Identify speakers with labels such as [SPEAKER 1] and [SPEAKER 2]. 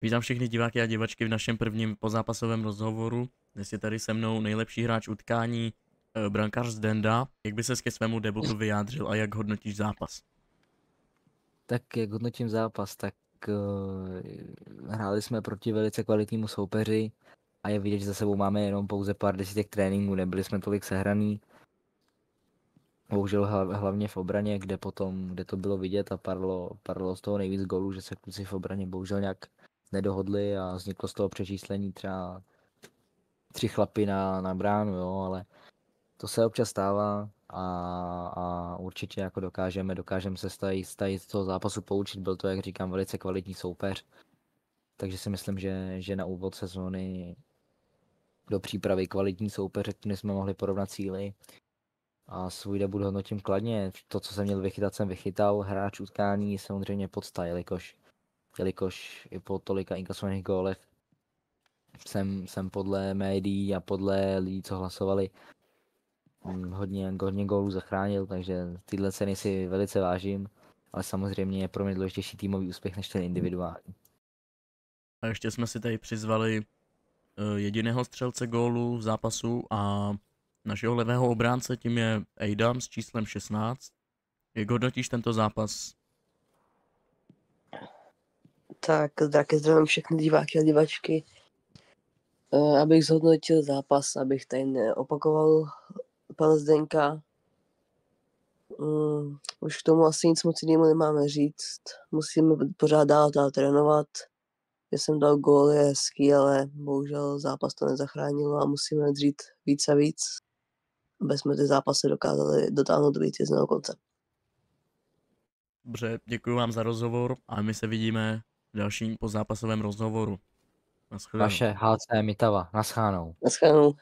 [SPEAKER 1] Vítám všechny diváky a divačky v našem prvním pozápasovém rozhovoru. Dnes je tady se mnou nejlepší hráč utkání, brankář Zdenda. Jak by ses ke svému debutu vyjádřil a jak hodnotíš zápas?
[SPEAKER 2] Tak jak hodnotím zápas, tak hráli jsme proti velice kvalitnímu soupeři a je vidět, že za sebou máme jenom pouze pár desítek tréninků, nebyli jsme tolik sehraný. Bohužel hlavně v obraně, kde to bylo vidět a padlo z toho nejvíc gólů, že se kluci v obraně bohužel nějak nedohodli a vzniklo z toho přečíslení třeba 3 chlapy na bránu, jo, ale to se občas stává a určitě jako dokážeme se z toho zápasu poučit. Byl to, jak říkám, velice kvalitní soupeř. Takže si myslím, že na úvod sezóny do přípravy kvalitní soupeře, kterým jsme mohli porovnat síly. A svůj debut hodnotím kladně. To, co jsem měl vychytat, jsem vychytal. Hráč utkání samozřejmě podsta, jelikož i po tolika inkasovaných gólech jsem podle médií a podle lidí, co hlasovali, hodně gólů zachránil, takže tyhle ceny si velice vážím, ale samozřejmě je pro mě důležitější týmový úspěch než ten individuální.
[SPEAKER 1] A ještě jsme si tady přizvali jediného střelce gólu v zápasu a našeho levého obránce, tím je Adam s číslem 16. Jak hodnotíš tento zápas?
[SPEAKER 3] Tak taky zdravím všechny diváky a divačky. Abych zhodnotil zápas, abych tady neopakoval pana Zdenka. Už k tomu asi nic moc jiného nemáme říct. Musíme pořád dál trénovat. Že jsem dal gól, je hezký, ale bohužel zápas to nezachránilo a musíme dřít víc a víc, aby jsme ty zápasy dokázali dotáhnout do vítězného konce.
[SPEAKER 1] Dobře, děkuji vám za rozhovor a my se vidíme v dalším pozápasovém rozhovoru. Naschledanou.
[SPEAKER 2] Vaše HC Mitava, naschánou.
[SPEAKER 3] Naschledanou.